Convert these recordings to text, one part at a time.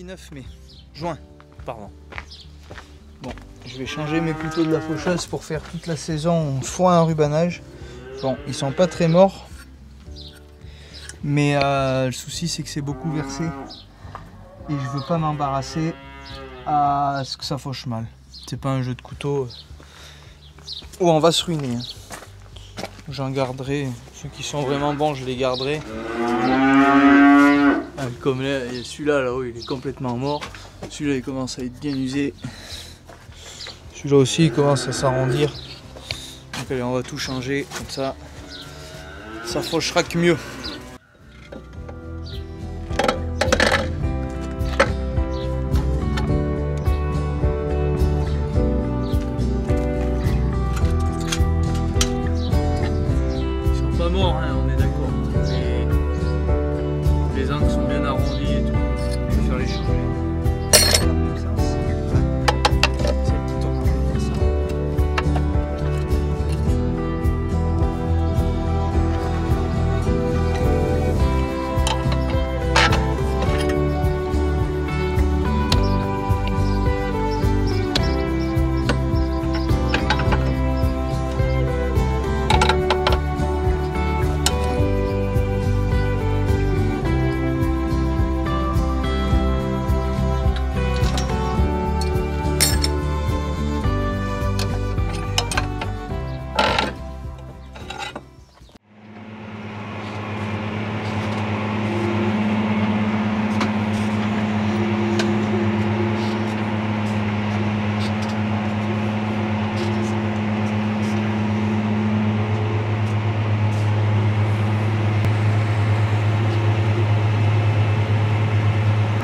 Vendredi 9 mai. Juin, pardon. Bon, je vais changer mes couteaux de la faucheuse pour faire toute la saison foin à rubanage. Bon, ils sont pas très morts. Mais le souci c'est que c'est beaucoup versé. Et je veux pas m'embarrasser à ce que ça fauche mal. C'est pas un jeu de couteau où on va se ruiner. J'en garderai. Ceux qui sont vraiment bons, je les garderai. Comme celui-là, là-haut, il est complètement mort. Celui-là, il commence à être bien usé. Celui-là aussi, il commence à s'arrondir. Donc allez, on va tout changer. Comme ça fauchera que mieux. Ils sont pas morts, hein, on est d'accord. Les angles sont bien arrondis et tout. Je vais faire les changer.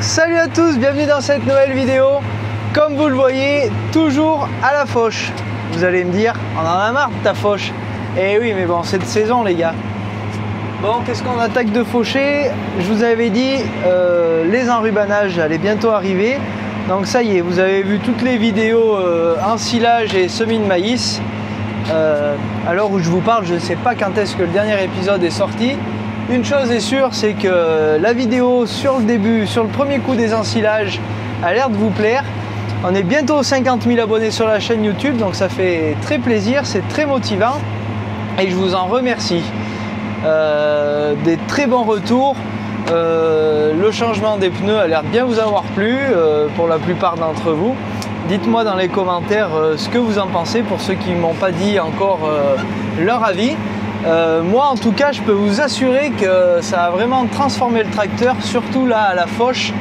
Salut à tous, bienvenue dans cette nouvelle vidéo. Comme vous le voyez, toujours à la fauche. Vous allez me dire, on en a marre de ta fauche. Eh oui, mais bon, c'est de saison les gars. Bon, qu'est-ce qu'on attaque de faucher? Je vous avais dit, les enrubanages allaient bientôt arriver. Donc ça y est, vous avez vu toutes les vidéos ensilage et semis de maïs. À l'heure où je vous parle, je ne sais pas quand est-ce que le dernier épisode est sorti. Une chose est sûre, c'est que la vidéo sur le début, sur le premier coup des ensilages, a l'air de vous plaire. On est bientôt aux 50 000 abonnés sur la chaîne YouTube, donc ça fait très plaisir, c'est très motivant et je vous en remercie. Des très bons retours, le changement des pneus a l'air de bien vous avoir plu pour la plupart d'entre vous. Dites-moi dans les commentaires ce que vous en pensez pour ceux qui ne m'ont pas dit encore leur avis. Moi en tout cas je peux vous assurer que ça a vraiment transformé le tracteur, surtout là à la fauche.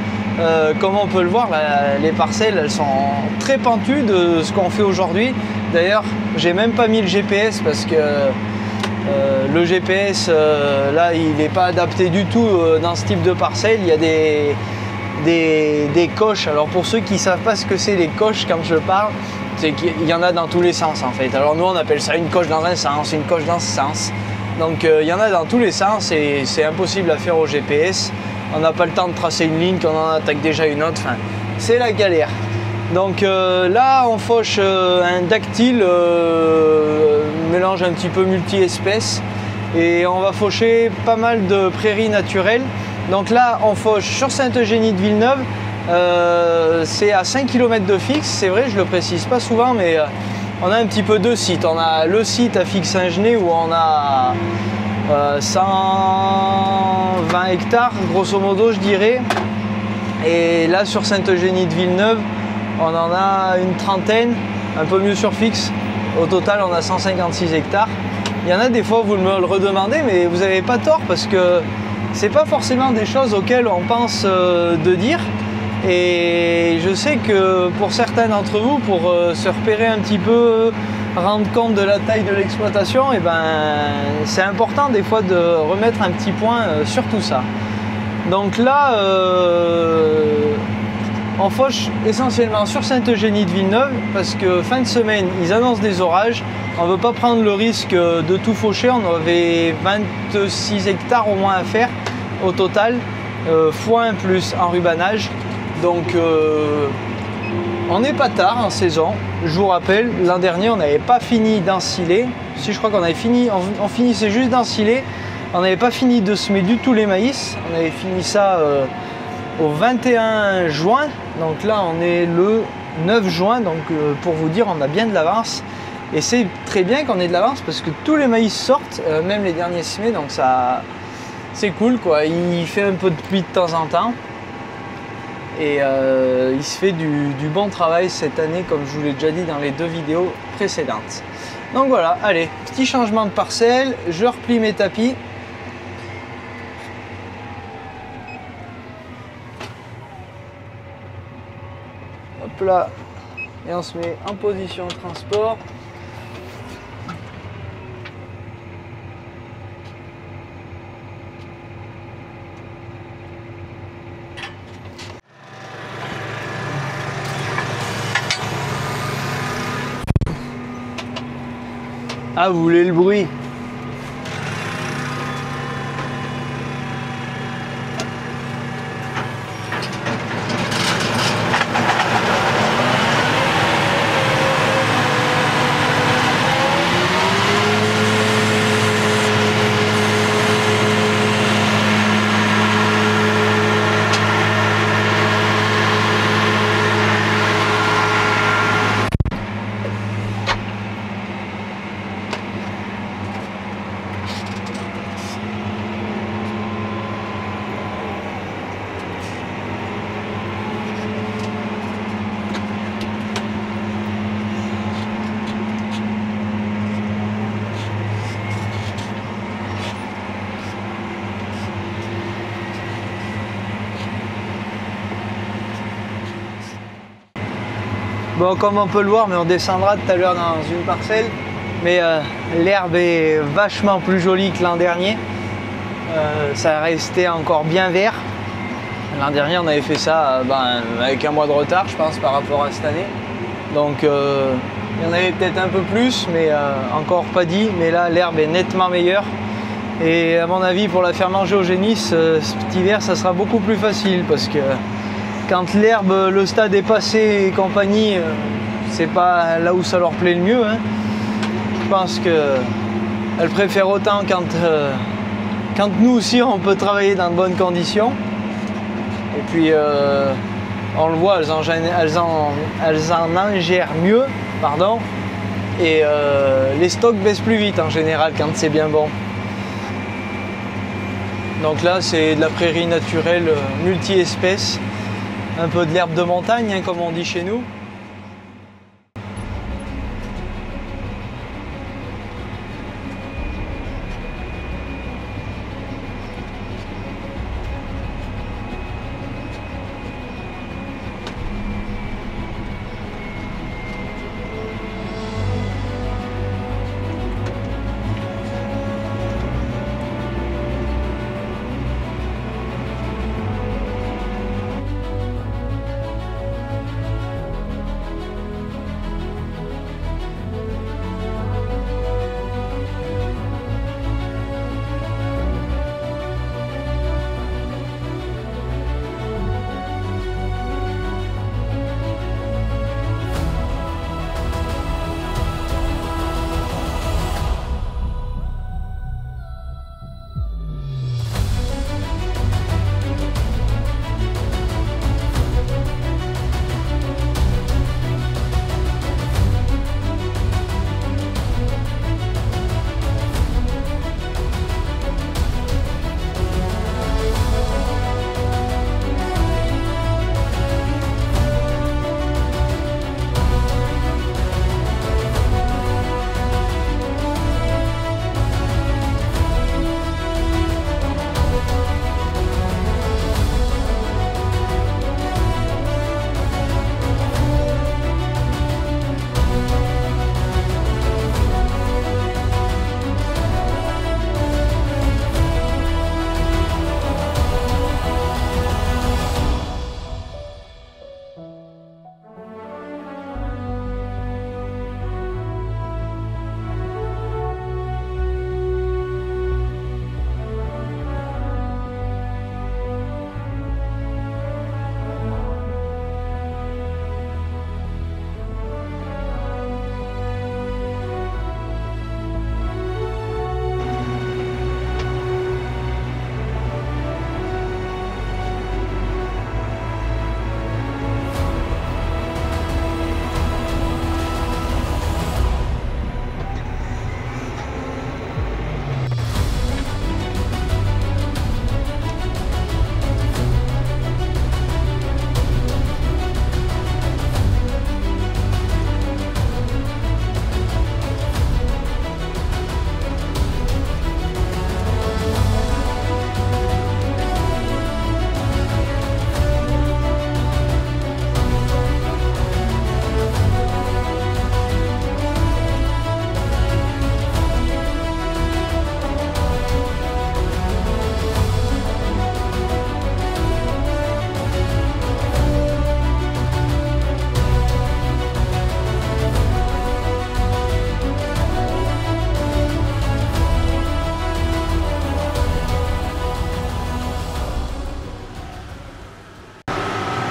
Comme on peut le voir, les parcelles elles sont très pentues de ce qu'on fait aujourd'hui. D'ailleurs j'ai même pas mis le GPS parce que le GPS là il n'est pas adapté du tout dans ce type de parcelle. Il y a des coches. Alors pour ceux qui ne savent pas ce que c'est les coches quand je parle, c'est qu'il y en a dans tous les sens en fait. Alors nous on appelle ça une coche dans un sens, une coche dans ce sens. Donc il y en a dans tous les sens et c'est impossible à faire au GPS. On n'a pas le temps de tracer une ligne quand on en attaque déjà une autre. Enfin, c'est la galère. Donc là on fauche un dactyle, mélange un petit peu multi-espèces. Et on va faucher pas mal de prairies naturelles. Donc là on fauche sur Sainte-Eugénie-de-Villeneuve. C'est à 5 km de Fix, c'est vrai, je le précise pas souvent, mais on a un petit peu deux sites. On a le site à Fix-Saint-Genès où on a 120 hectares, grosso modo, je dirais. Et là, sur Sainte-Eugénie-de-Villeneuve, on en a une trentaine, un peu mieux sur Fix. Au total, on a 156 hectares. Il y en a des fois, vous me le redemandez, mais vous n'avez pas tort parce que c'est pas forcément des choses auxquelles on pense de dire. Et je sais que pour certains d'entre vous, pour se repérer un petit peu, rendre compte de la taille de l'exploitation, et ben, c'est important des fois de remettre un petit point sur tout ça. Donc là, on fauche essentiellement sur Sainte-Eugénie-de-Villeneuve parce que fin de semaine, ils annoncent des orages. On ne veut pas prendre le risque de tout faucher. On avait 26 hectares au moins à faire au total, foin plus enrubanage. Donc on n'est pas tard en saison. Je vous rappelle, l'an dernier on n'avait pas fini d'ensiler. Si je crois qu'on avait fini, on finissait juste d'ensiler. On n'avait pas fini de semer du tout les maïs. On avait fini ça au 21 juin. Donc là on est le 9 juin, donc pour vous dire on a bien de l'avance. Et c'est très bien qu'on ait de l'avance parce que tous les maïs sortent, même les derniers semés, donc ça c'est cool quoi. Il fait un peu de pluie de temps en temps. Et il se fait du bon travail cette année, comme je vous l'ai déjà dit dans les 2 vidéos précédentes. Donc voilà, allez, petit changement de parcelle, je replie mes tapis. Hop là, et on se met en position de transport. Ah, vous voulez le bruit? Bon, comme on peut le voir, mais on descendra tout à l'heure dans une parcelle, mais l'herbe est vachement plus jolie que l'an dernier. Ça restait encore bien vert. L'an dernier, on avait fait ça avec un mois de retard, je pense, par rapport à cette année. Donc, il y en avait peut-être un peu plus, mais encore pas dit. Mais là, l'herbe est nettement meilleure. Et à mon avis, pour la faire manger au génisse, cet hiver, ça sera beaucoup plus facile parce que quand l'herbe, le stade est passé et compagnie, c'est pas là où ça leur plaît le mieux. Hein. Je pense qu'elles préfèrent autant quand nous aussi on peut travailler dans de bonnes conditions. Et puis on le voit, elles en ingèrent mieux, pardon. Et les stocks baissent plus vite en général quand c'est bien bon. Donc là c'est de la prairie naturelle multi-espèces. Un peu de l'herbe de montagne, hein, comme on dit chez nous.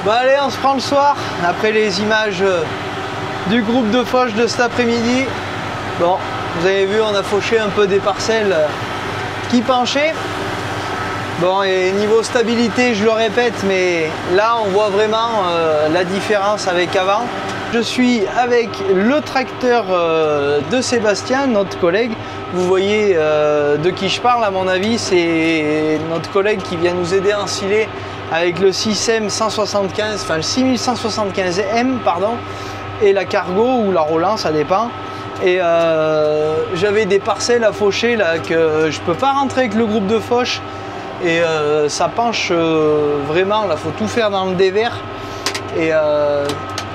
Bon allez, on se prend le soir, après les images du groupe de fauche de cet après-midi. Bon, vous avez vu, on a fauché un peu des parcelles qui penchaient. Bon, et niveau stabilité, je le répète, mais là on voit vraiment la différence avec avant. Je suis avec le tracteur de Sébastien, notre collègue. Vous voyez de qui je parle, à mon avis, c'est notre collègue qui vient nous aider à ensiler avec le 6M 175, enfin le 6175M, pardon, et la Cargo ou la Roland, ça dépend. Et j'avais des parcelles à faucher là que je peux pas rentrer avec le groupe de fauche. Et ça penche vraiment, là faut tout faire dans le dévers. Et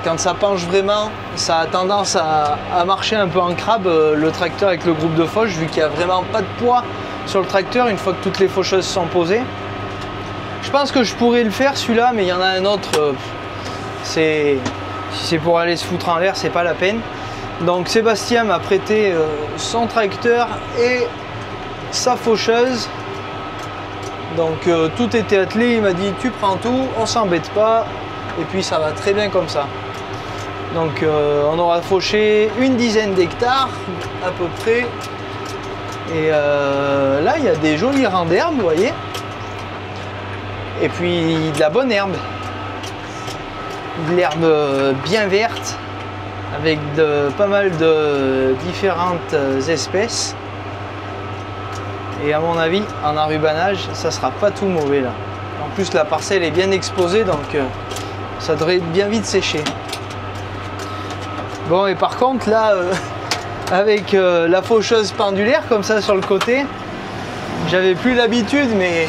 quand ça penche vraiment, ça a tendance à marcher un peu en crabe, le tracteur avec le groupe de fauche, vu qu'il n'y a vraiment pas de poids sur le tracteur une fois que toutes les faucheuses sont posées. Je pense que je pourrais le faire celui-là, mais il y en a un autre, si c'est pour aller se foutre en l'air, c'est pas la peine. Donc Sébastien m'a prêté son tracteur et sa faucheuse. Donc tout était attelé, il m'a dit tu prends tout, on s'embête pas, et puis ça va très bien comme ça. Donc on aura fauché une dizaine d'hectares à peu près. Et là il y a des jolis rangs d'herbe, vous voyez. Et puis de la bonne herbe. De l'herbe bien verte, avec pas mal de différentes espèces. Et à mon avis, en enrubanage, ça sera pas tout mauvais là. En plus, la parcelle est bien exposée, donc ça devrait bien vite sécher. Bon, et par contre, là, avec la faucheuse pendulaire comme ça sur le côté, j'avais plus l'habitude, mais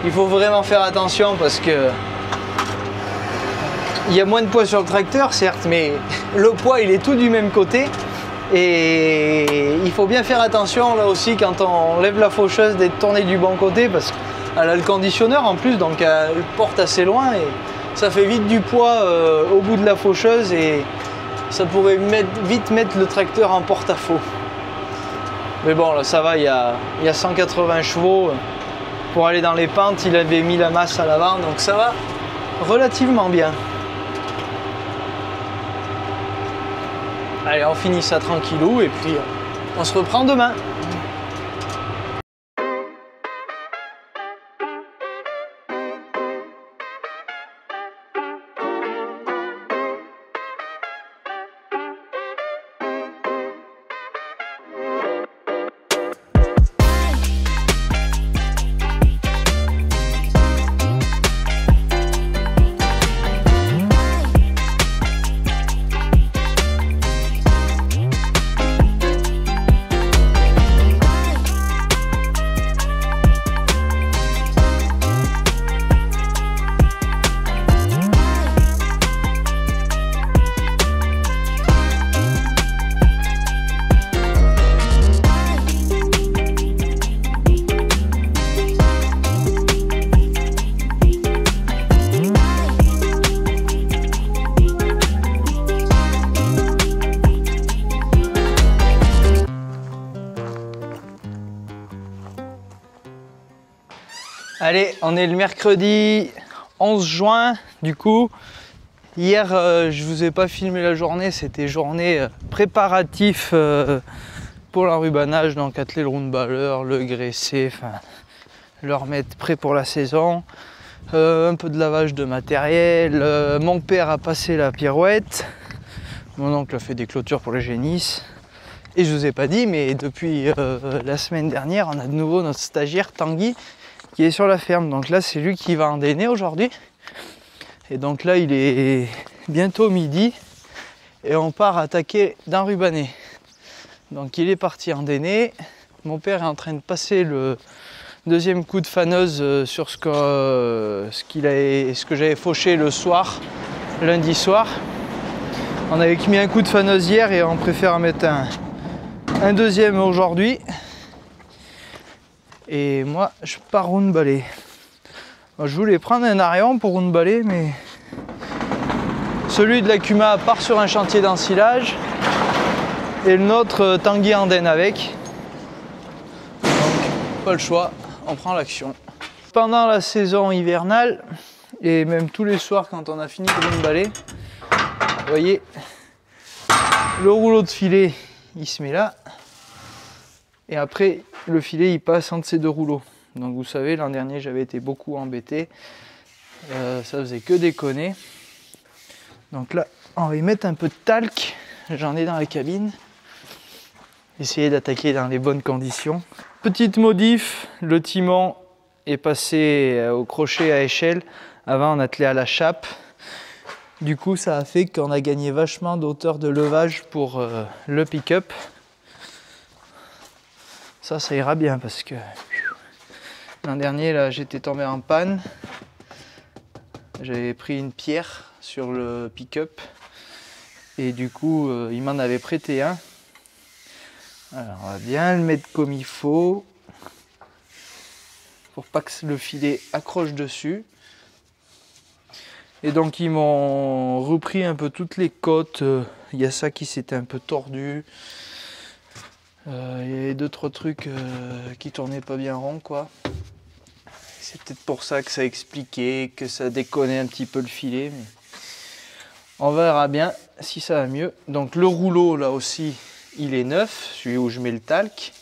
il faut vraiment faire attention parce que il y a moins de poids sur le tracteur, certes, mais le poids, il est tout du même côté. Et il faut bien faire attention là aussi quand on lève la faucheuse d'être tournée du bon côté parce qu'elle a le conditionneur en plus, donc elle porte assez loin et ça fait vite du poids au bout de la faucheuse et ça pourrait vite mettre le tracteur en porte-à-faux. Mais bon là ça va, il y a 180 chevaux pour aller dans les pentes, il avait mis la masse à l'avant, donc ça va relativement bien. Allez, on finit ça tranquillou et puis on se reprend demain. Allez, on est le mercredi 11 juin, du coup. Hier, je vous ai pas filmé la journée, c'était journée préparatif pour l'enrubanage, donc atteler le roundballer, le graisser, enfin, le remettre prêt pour la saison. Un peu de lavage de matériel, mon père a passé la pirouette, mon oncle a fait des clôtures pour les génisses. Et je vous ai pas dit, mais depuis la semaine dernière, on a de nouveau notre stagiaire Tanguy qui est sur la ferme. Donc là, c'est lui qui va endainer aujourd'hui. Et donc là, il est bientôt midi et on part attaquer d'enrubaner. Donc il est parti endainer. Mon père est en train de passer le deuxième coup de faneuse sur ce que j'avais fauché le soir, lundi soir. On avait mis un coup de faneuse hier et on préfère en mettre un deuxième aujourd'hui. Et moi, je pars roundballer. Je voulais prendre un Arion pour roundballer, mais celui de la Cuma part sur un chantier d'ensilage et le nôtre Tanguy endaine avec. Donc, pas le choix, on prend l'action. Pendant la saison hivernale, Et même tous les soirs quand on a fini de trimballer, vous voyez, le rouleau de filet il se met là. Et après le filet il passe entre ces deux rouleaux. Donc vous savez, l'an dernier j'avais été beaucoup embêté. Ça faisait que déconner. Donc là on va y mettre un peu de talc. J'en ai dans la cabine. Essayer d'attaquer dans les bonnes conditions. Petite modif, le timon est passé au crochet à échelle. Avant on attelait à la chape. Du coup ça a fait qu'on a gagné vachement d'auteur de levage pour le pick-up. Ça ira bien parce que l'an dernier là j'étais tombé en panne. J'avais pris une pierre sur le pick-up et du coup il m'en avait prêté un. Alors on va bien le mettre comme il faut pour pas que le filet accroche dessus. Et donc ils m'ont repris un peu toutes les côtes. Il y a ça qui s'était un peu tordu. Il y avait d'autres trucs qui tournaient pas bien rond quoi. C'est peut-être pour ça que ça expliquait, que ça déconnait un petit peu le filet. Mais on verra bien si ça va mieux. Donc le rouleau là aussi, il est neuf, celui où je mets le talc.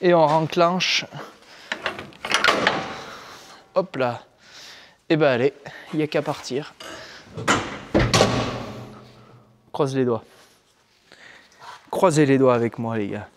Et on renclenche. Hop là. Et ben allez, il n'y a qu'à partir. Croise les doigts. Croisez les doigts avec moi les gars.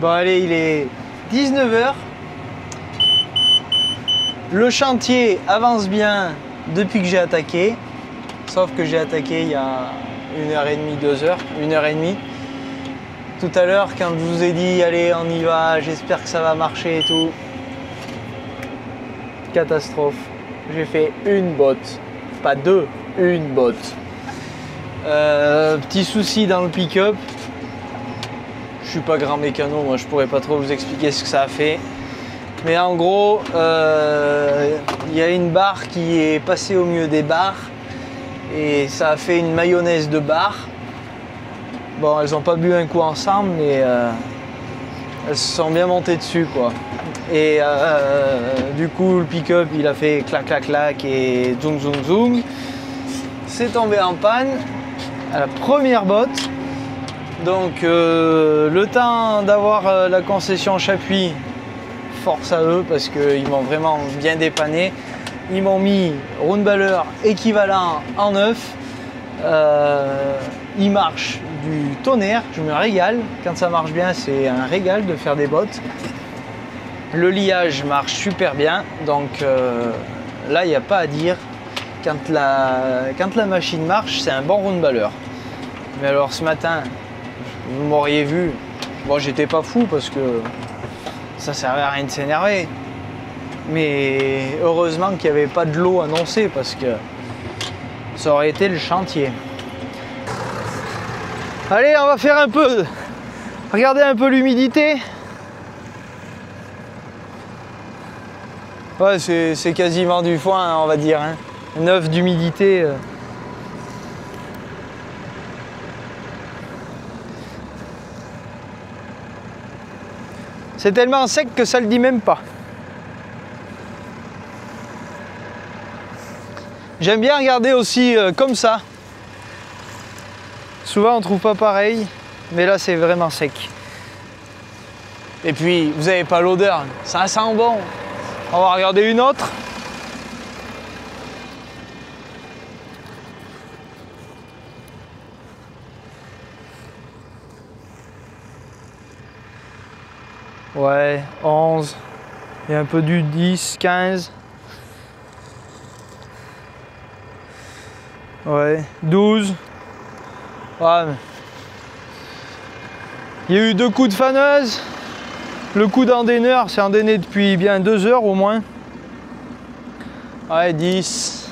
Bon allez, il est 19 h. Le chantier avance bien depuis que j'ai attaqué. Sauf que j'ai attaqué il y a 1h30, 2h, 1h30. Tout à l'heure, quand je vous ai dit allez on y va, j'espère que ça va marcher et tout. Catastrophe. J'ai fait une botte. Pas deux, une botte. Petit souci dans le pick-up. Je suis pas grand mécano, moi je pourrais pas trop vous expliquer ce que ça a fait. Mais en gros, il y a une barre qui est passée au milieu des barres et ça a fait une mayonnaise de barres. Bon, elles n'ont pas bu un coup ensemble, mais elles se sont bien montées dessus quoi. Et du coup, le pick-up il a fait clac clac clac et zoom zoom zoom. C'est tombé en panne à la première botte. Donc le temps d'avoir la concession Chapuis, force à eux parce qu'ils m'ont vraiment bien dépanné. ils m'ont mis roundballer équivalent en neuf. Il marche du tonnerre, je me régale. Quand ça marche bien, c'est un régal de faire des bottes. Le liage marche super bien, donc là, il n'y a pas à dire. Quand la machine marche, c'est un bon roundballer. Mais alors ce matin, vous m'auriez vu, bon, j'étais pas fou parce que ça servait à rien de s'énerver. Mais heureusement qu'il n'y avait pas de l'eau annoncée parce que ça aurait été le chantier. Allez, on va faire un peu. Regardez un peu l'humidité. Ouais, c'est quasiment du foin, on va dire. Hein. 9 d'humidité. C'est tellement sec que ça le dit même pas. J'aime bien regarder aussi comme ça. Souvent on trouve pas pareil, mais là c'est vraiment sec. Et puis vous n'avez pas l'odeur, ça sent bon. On va regarder une autre. Ouais, 11. Il y a un peu du 10, 15. Ouais, 12. Ouais. Il y a eu 2 coups de faneuse. Le coup d'endeineur, c'est endainé depuis bien 2 heures au moins. Ouais, 10.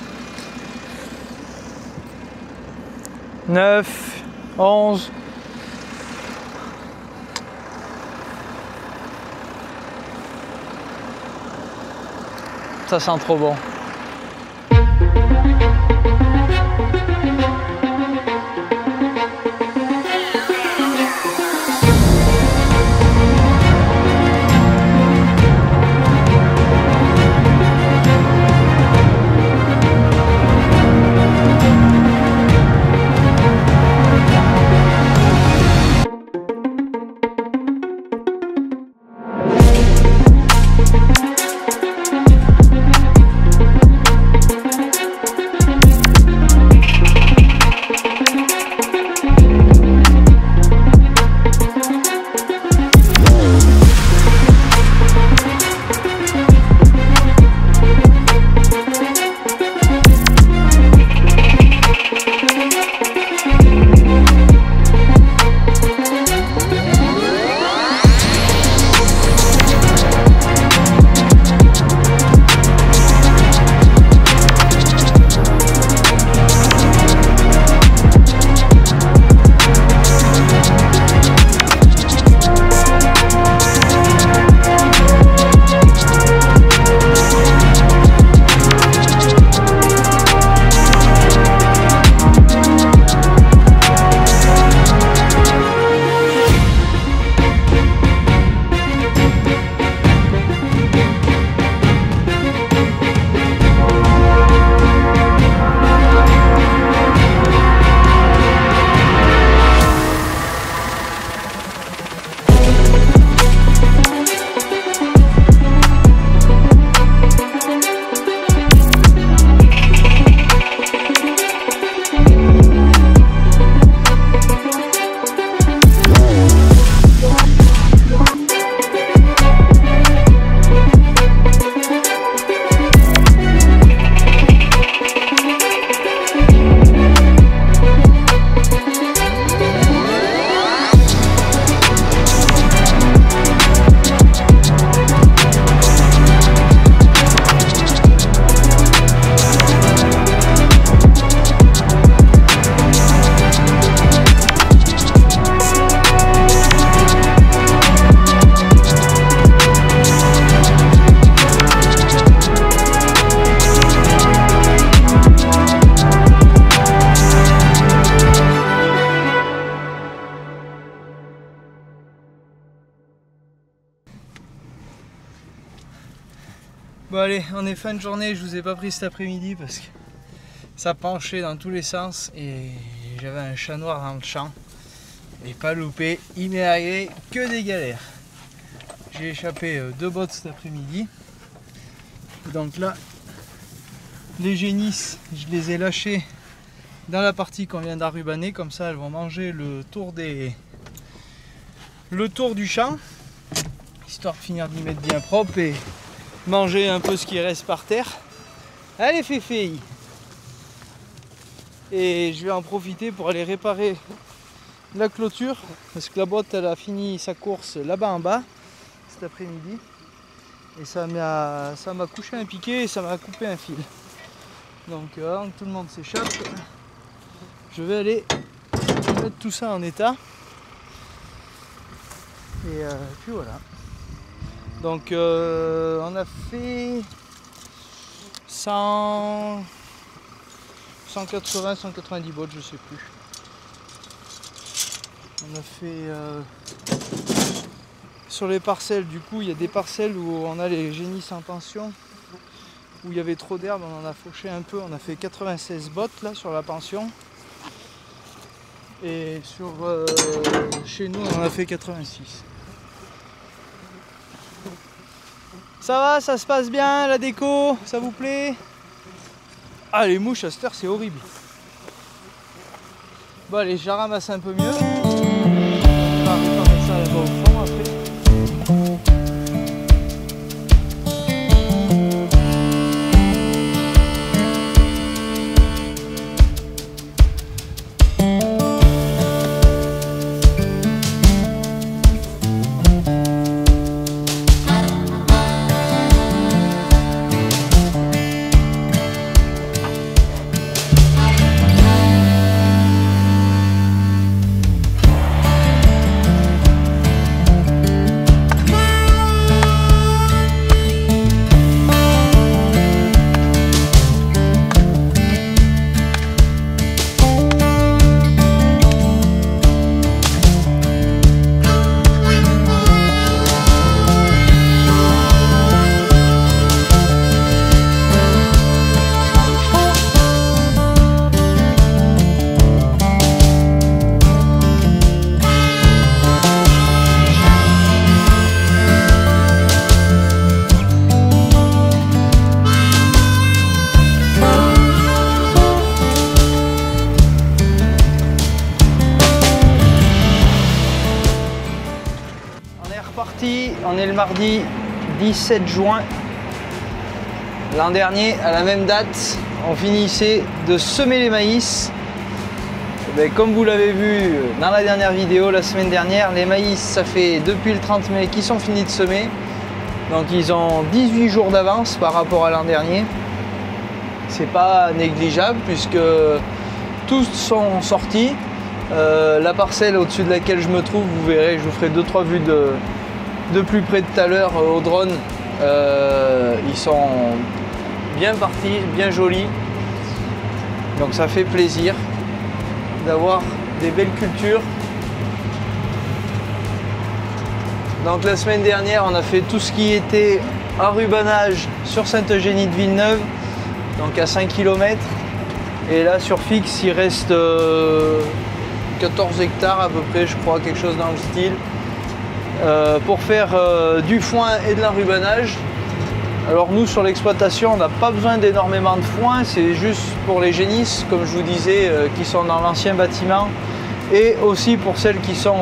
9. 11. Ça sent trop bon. Bon allez, on est fin de journée, je vous ai pas pris cet après-midi parce que ça penchait dans tous les sens et j'avais un chat noir dans le champ. Et pas loupé, il m'est arrivé que des galères. J'ai échappé 2 bottes cet après-midi. Donc là, les génisses, je les ai lâchées dans la partie qu'on vient d'arrubaner, comme ça elles vont manger le tour du champ, histoire de finir d'y mettre bien propre et manger un peu ce qui reste par terre. Allez Féfé! Et je vais en profiter pour aller réparer la clôture, parce que la boîte elle a fini sa course là-bas en bas cet après-midi, et ça m'a couché un piquet et ça m'a coupé un fil. Donc avant que tout le monde s'échappe, je vais aller mettre tout ça en état. Et puis voilà. Donc on a fait 180-190 bottes, je sais plus. On a fait sur les parcelles, du coup il y a des parcelles où on a les génisses en pension, où il y avait trop d'herbe, on en a fauché un peu, on a fait 96 bottes là sur la pension. Et sur chez nous on en a fait 86. Ça va, ça se passe bien la déco, ça vous plaît? Ah les mouches à cette heure c'est horrible. Bon allez, je la ramasse un peu mieux. On va réparer ça là-bas au fond après. On est le mardi 17 juin. L'an dernier, à la même date, on finissait de semer les maïs. Et comme vous l'avez vu dans la dernière vidéo, la semaine dernière, les maïs, ça fait depuis le 30 mai qu'ils sont finis de semer. Donc ils ont 18 jours d'avance par rapport à l'an dernier. C'est pas négligeable puisque tous sont sortis. La parcelle au-dessus de laquelle je me trouve, vous verrez, je vous ferai 2-3 vues de plus près tout à l'heure au drone. Ils sont bien partis, bien jolis. Donc ça fait plaisir d'avoir des belles cultures. Donc la semaine dernière, on a fait tout ce qui était enrubanage sur Sainte-Eugénie de Villeneuve, donc à 5 km. Et là sur Fixe, il reste 14 hectares à peu près, je crois, quelque chose dans le style. Pour faire du foin et de l'enrubanage. Alors nous sur l'exploitation on n'a pas besoin d'énormément de foin, c'est juste pour les génisses comme je vous disais qui sont dans l'ancien bâtiment et aussi pour celles qui sont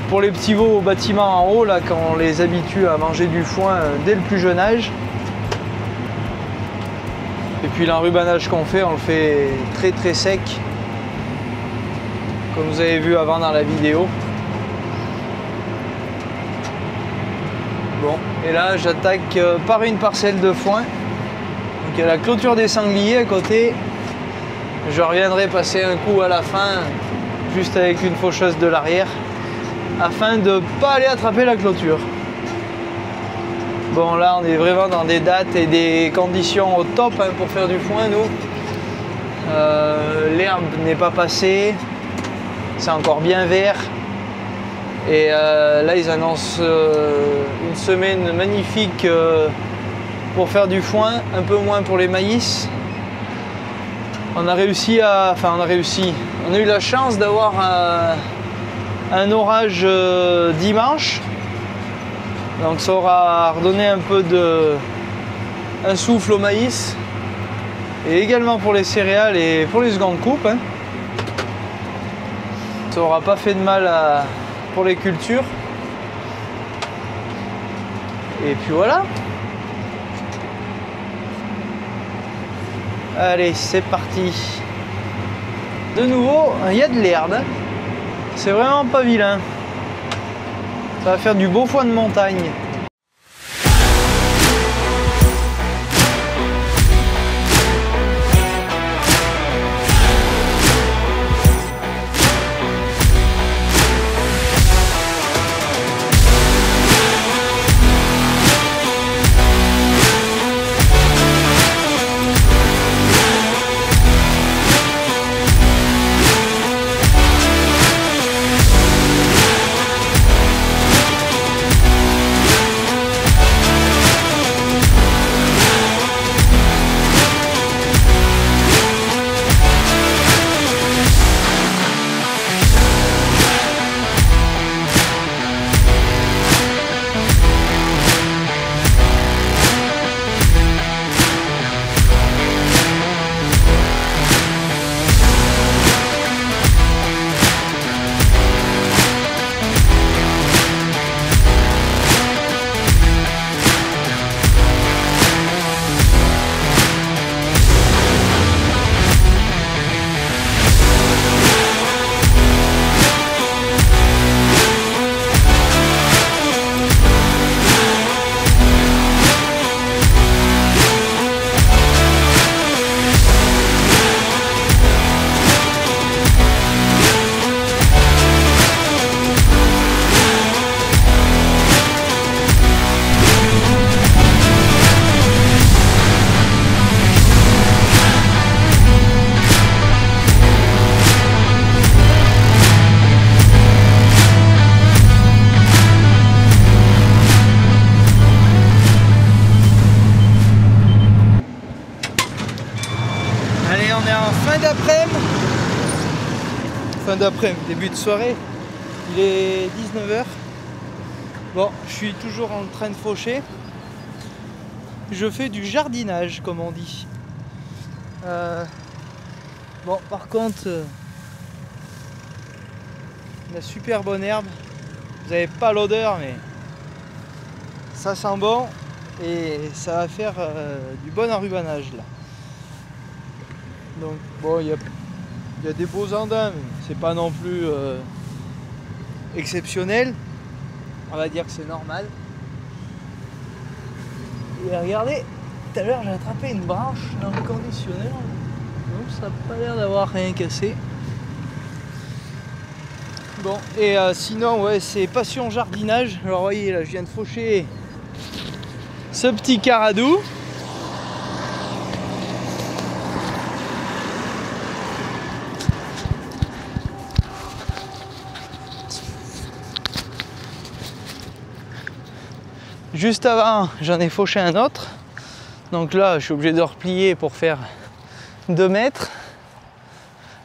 pour les petits veaux au bâtiment en haut là quand on les habitue à manger du foin dès le plus jeune âge. Et puis l'enrubanage qu'on fait, on le fait très très sec comme vous avez vu avant dans la vidéo. Bon, et là j'attaque par une parcelle de foin. Donc il y a la clôture des sangliers à côté. Je reviendrai passer un coup à la fin, juste avec une faucheuse de l'arrière, afin de ne pas aller attraper la clôture. Bon là on est vraiment dans des dates et des conditions au top hein, pour faire du foin nous. L'herbe n'est pas passée, c'est encore bien vert. Et là ils annoncent une semaine magnifique pour faire du foin, un peu moins pour les maïs. On a réussi à... Enfin on a eu la chance d'avoir un orage dimanche. Donc ça aura redonné un peu un souffle au maïs. et également pour les céréales et pour les secondes coupes. Hein. Ça n'aura pas fait de mal pour les cultures. Et puis voilà. Allez, c'est parti. De nouveau, il y a de l'herbe. C'est vraiment pas vilain. Ça va faire du beau foin de montagne. Fin d'après-midi, début de soirée, il est 19h. Bon, je suis toujours en train de faucher. Je fais du jardinage, comme on dit. Bon, par contre, la super bonne herbe. Vous n'avez pas l'odeur, mais ça sent bon et ça va faire du bon enrubanage là. Donc bon, il y a des beaux andins, mais c'est pas non plus exceptionnel. On va dire que c'est normal. Et regardez, tout à l'heure j'ai attrapé une branche dans le conditionneur. Donc ça n'a pas l'air d'avoir rien cassé. Bon, et sinon, ouais, c'est passion jardinage. Alors vous voyez, là je viens de faucher ce petit caradou. Juste avant, j'en ai fauché un autre. Donc là, je suis obligé de replier pour faire 2 mètres.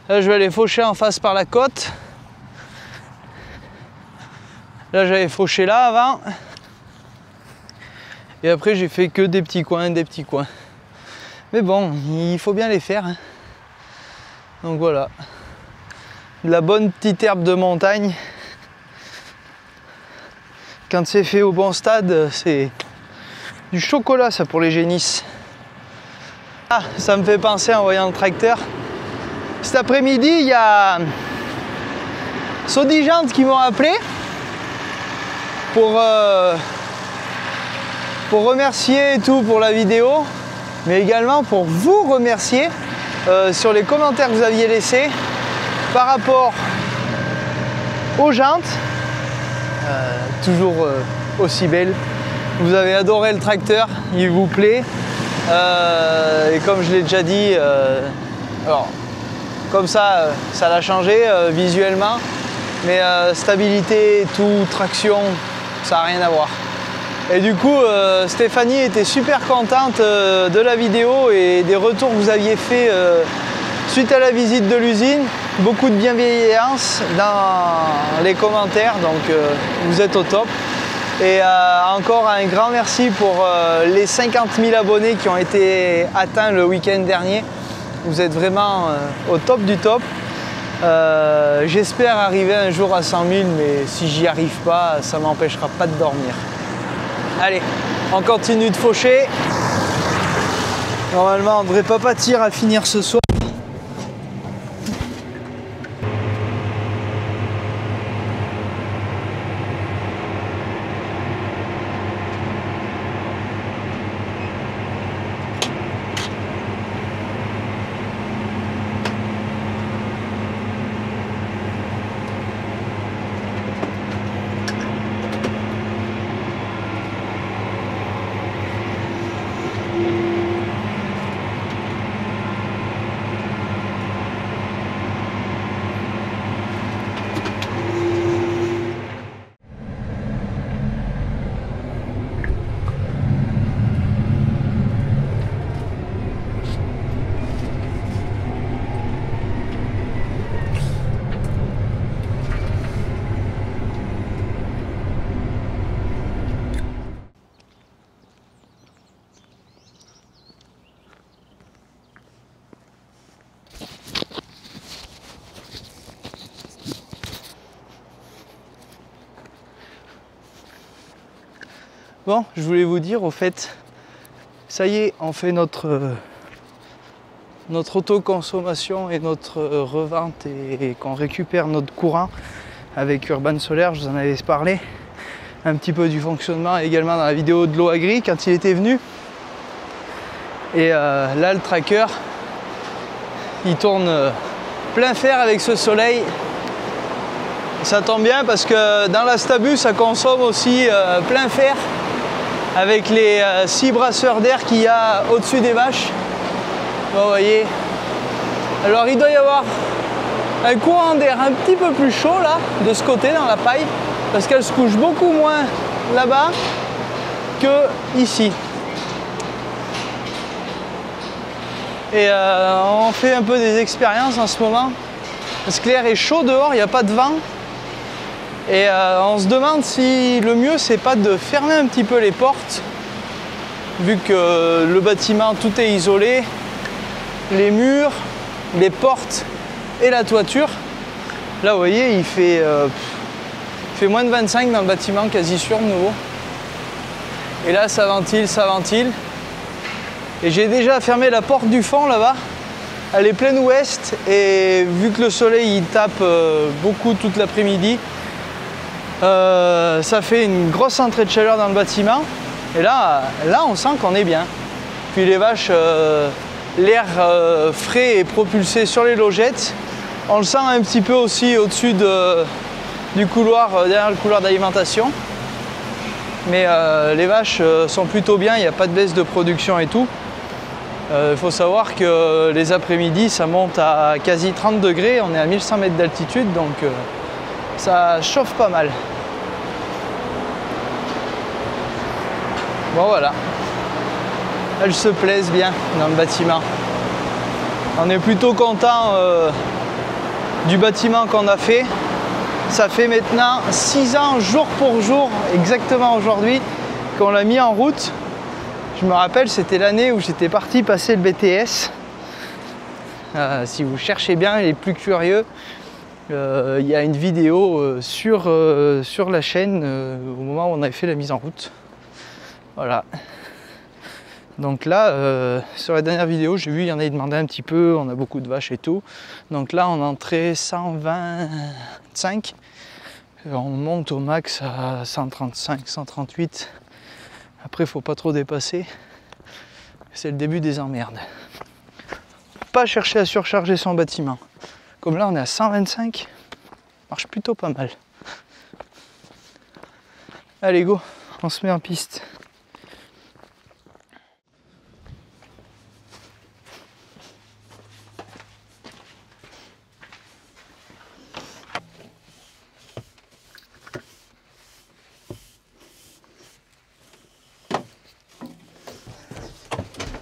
Là, je vais aller faucher en face par la côte. Là, j'avais fauché là avant. Et après, j'ai fait que des petits coins, des petits coins. Mais bon, il faut bien les faire. Hein. Donc voilà. De la bonne petite herbe de montagne. Quand c'est fait au bon stade, c'est du chocolat ça pour les génisses. Ah, ça me fait penser en voyant le tracteur. Cet après-midi, il y a Sodigente qui m'ont appelé pour remercier et tout pour la vidéo, mais également pour vous remercier sur les commentaires que vous aviez laissés par rapport aux jantes. Toujours aussi belle. Vous avez adoré le tracteur, il vous plaît. Et comme je l'ai déjà dit, alors comme ça, ça l'a changé visuellement, mais stabilité, tout, traction, ça n'a rien à voir. Et du coup, Stéphanie était super contente de la vidéo et des retours que vous aviez fait suite à la visite de l'usine. Beaucoup de bienveillance dans les commentaires, donc vous êtes au top. Et encore un grand merci pour les 50 000 abonnés qui ont été atteints le week-end dernier. Vous êtes vraiment au top du top. J'espère arriver un jour à 100 000, mais si j'y arrive pas, ça m'empêchera pas de dormir. Allez, on continue de faucher. Normalement, on ne devrait pas pâtir à finir ce soir. Bon, je voulais vous dire, au fait, ça y est, on fait notre autoconsommation et notre revente et qu'on récupère notre courant avec Urban Solaire. Je vous en avais parlé un petit peu du fonctionnement également dans la vidéo de l'eau agri quand il était venu. Et là, le tracker, il tourne plein fer avec ce soleil. Ça tombe bien parce que dans la Stabu, ça consomme aussi plein fer avec les 6 brasseurs d'air qu'il y a au-dessus des vaches. Bon, vous voyez. Alors il doit y avoir un courant d'air un petit peu plus chaud là, de ce côté dans la paille, parce qu'elle se couche beaucoup moins là-bas que ici. Et on fait un peu des expériences en ce moment, parce que l'air est chaud dehors, il n'y a pas de vent. Et on se demande si le mieux c'est pas de fermer un petit peu les portes, vu que le bâtiment tout est isolé, les murs, les portes et la toiture. Là vous voyez il fait moins de 25 dans le bâtiment, quasi sûr de nouveau. Et là ça ventile, ça ventile. Et j'ai déjà fermé la porte du fond là-bas. Elle est pleine ouest et vu que le soleil il tape beaucoup toute l'après-midi, ça fait une grosse entrée de chaleur dans le bâtiment. Et là on sent qu'on est bien. Puis les vaches, l'air frais est propulsé sur les logettes. On le sent un petit peu aussi au-dessus du couloir, derrière le couloir d'alimentation. Mais les vaches sont plutôt bien, il n'y a pas de baisse de production et tout. Il faut savoir que les après-midi ça monte à quasi 30 degrés, on est à 1100 mètres d'altitude, donc ça chauffe pas mal. Bon voilà, elles se plaisent bien dans le bâtiment. On est plutôt content du bâtiment qu'on a fait. Ça fait maintenant 6 ans jour pour jour, exactement aujourd'hui, qu'on l'a mis en route. Je me rappelle, c'était l'année où j'étais parti passer le BTS. Si vous cherchez bien, les plus curieux, il y a une vidéo sur la chaîne au moment où on avait fait la mise en route. Voilà. Donc là, sur la dernière vidéo, j'ai vu, il y en avait demandé un petit peu, on a beaucoup de vaches et tout. Donc là, on entrait 125. On monte au max à 135, 138. Après, il ne faut pas trop dépasser. C'est le début des emmerdes. Pas chercher à surcharger son bâtiment. Comme là, on est à 125. Marche plutôt pas mal. Allez, go, on se met en piste.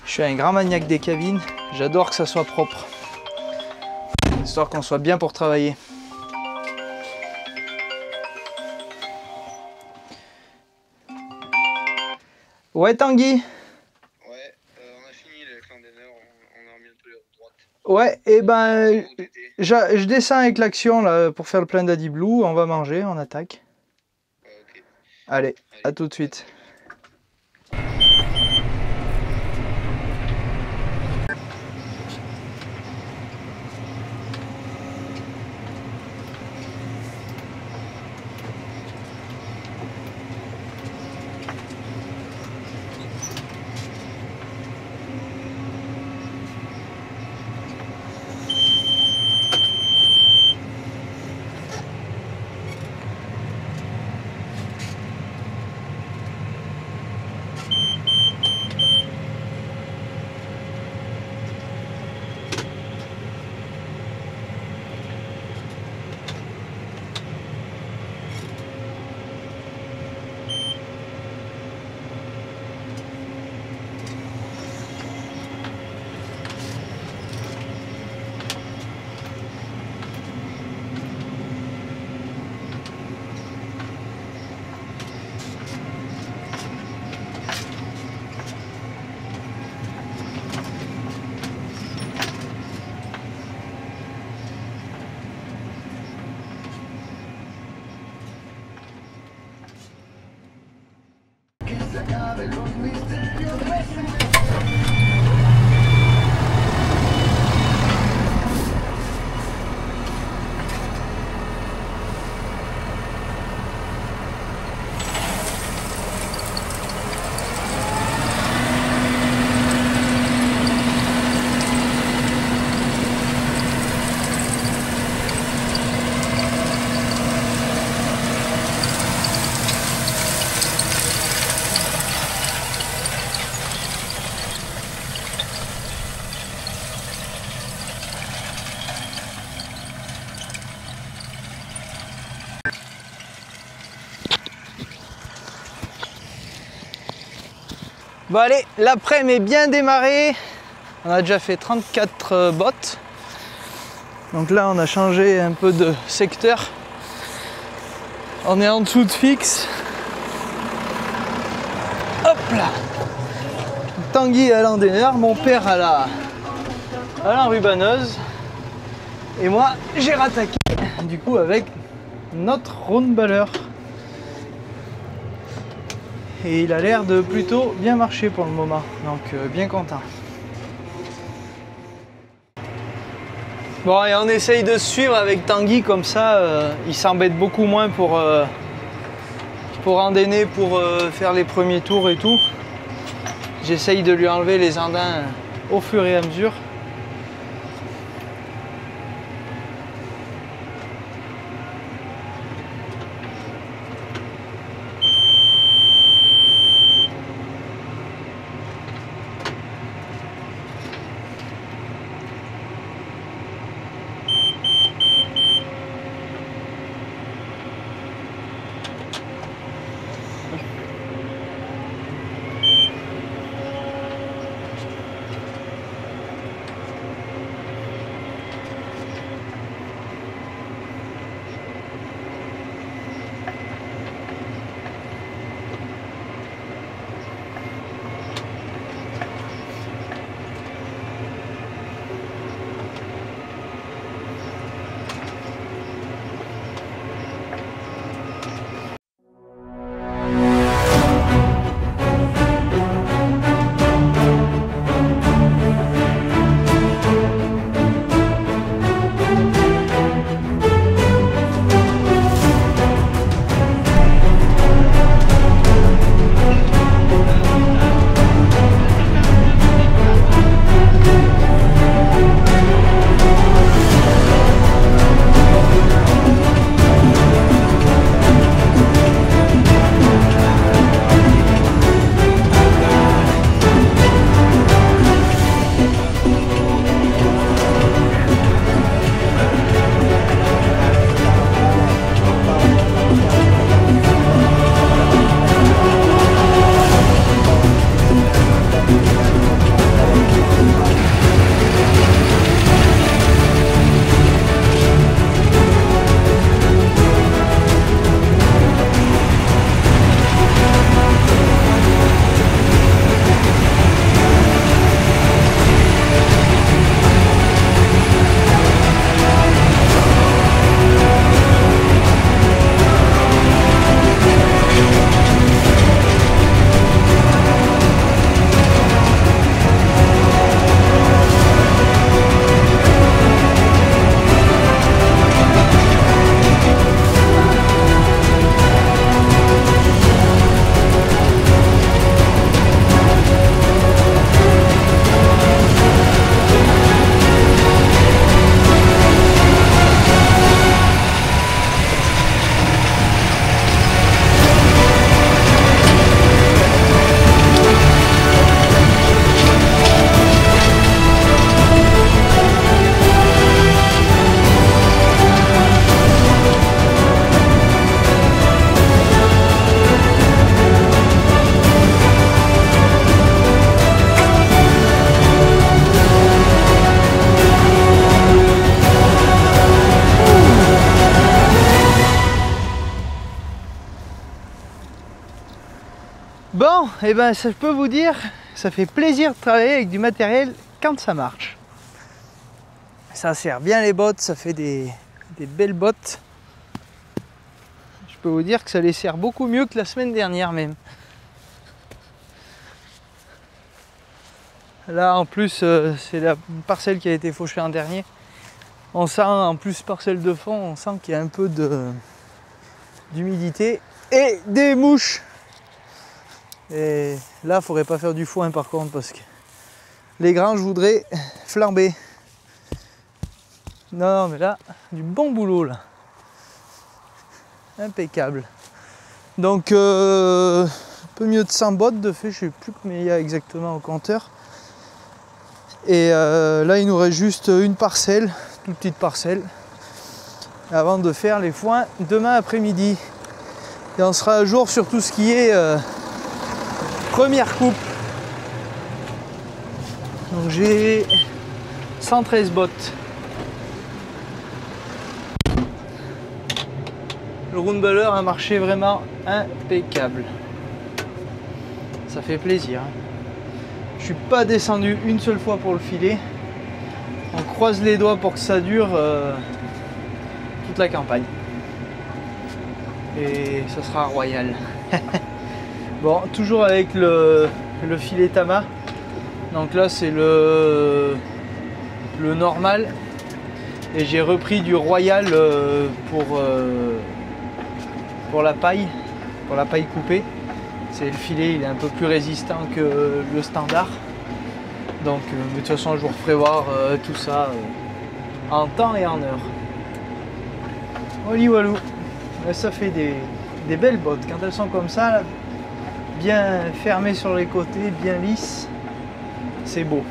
Je suis un grand maniaque des cabines, j'adore que ça soit propre, histoire qu'on soit bien pour travailler. Ouais, Tanguy. Ouais, on a fini avec l'endéneur, on a remis un peu la droite. Ouais, et ben, je descends avec l'action là pour faire le plein d'Adi Blue. On va manger, on attaque. Ok. Allez, à tout de suite. Bon allez, l'après-midi est bien démarré. On a déjà fait 34 bottes. Donc là on a changé un peu de secteur. On est en dessous de fixe. Hop là. Tanguy à l'endéneur, mon père à la rubaneuse. Et moi j'ai rattaqué du coup avec notre roundballer. Et il a l'air de plutôt bien marcher pour le moment, donc bien content. Bon, et on essaye de suivre avec Tanguy, comme ça il s'embête beaucoup moins pour endainer, pour faire les premiers tours et tout. J'essaye de lui enlever les andins au fur et à mesure. Bon, et ben ça, je peux vous dire, ça fait plaisir de travailler avec du matériel quand ça marche. Ça sert bien les bottes, ça fait des belles bottes. Je peux vous dire que ça les sert beaucoup mieux que la semaine dernière même. Là en plus c'est la parcelle qui a été fauchée en dernier. On sent en plus parcelle de fond, on sent qu'il y a un peu d'humidité et des mouches. Et là, il faudrait pas faire du foin par contre parce que les granges voudraient flamber. Non, mais là, du bon boulot là. Impeccable. Donc, un peu mieux de 100 bottes de fait, je sais plus combien il y a exactement au compteur. Et là, il nous reste juste une parcelle, toute petite parcelle, avant de faire les foins demain après-midi. Et on sera à jour sur tout ce qui est première coupe. Donc j'ai 113 bottes. Le roundballer a marché vraiment impeccable. Ça fait plaisir. Je suis pas descendu une seule fois pour le filet. On croise les doigts pour que ça dure toute la campagne. Et ça sera royal. Bon, toujours avec le filet Tama. Donc là c'est le normal. Et j'ai repris du royal pour la paille coupée. C'est le filet, il est un peu plus résistant que le standard. Donc de toute façon je vous referai voir tout ça en temps et en heure. Oli walou. Ça fait des belles bottes quand elles sont comme ça, là, bien fermées sur les côtés, bien lisses, c'est beau.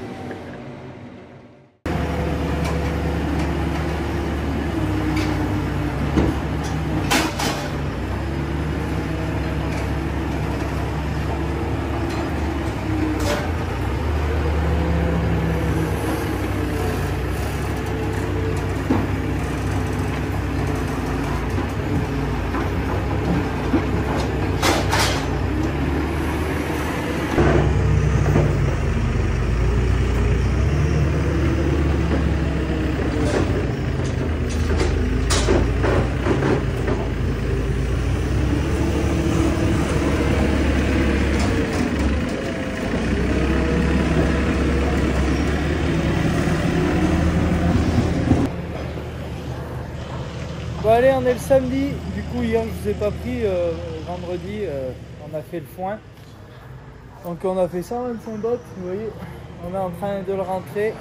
Bon allez, on est le samedi, du coup hier je vous ai pas pris, vendredi on a fait le foin. Donc on a fait 125 bottes, vous voyez, on est en train de le rentrer.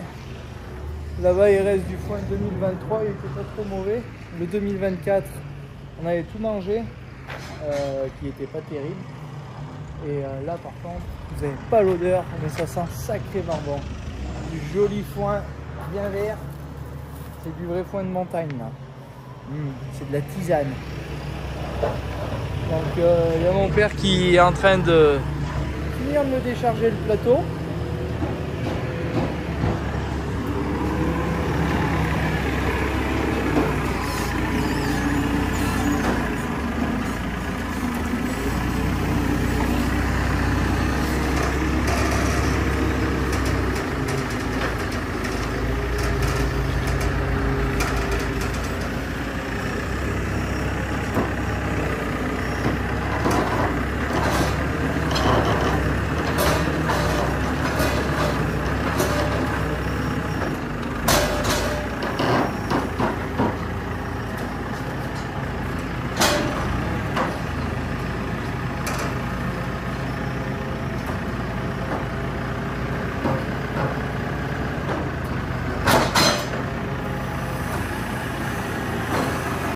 Là-bas il reste du foin 2023, il était pas trop mauvais. Le 2024, on avait tout mangé, qui était pas terrible. Et là par contre, vous n'avez pas l'odeur, mais ça sent sacrément bon. Du joli foin, bien vert, c'est du vrai foin de montagne là. C'est de la tisane. Donc il y a mon père qui est en train de finir de me décharger le plateau.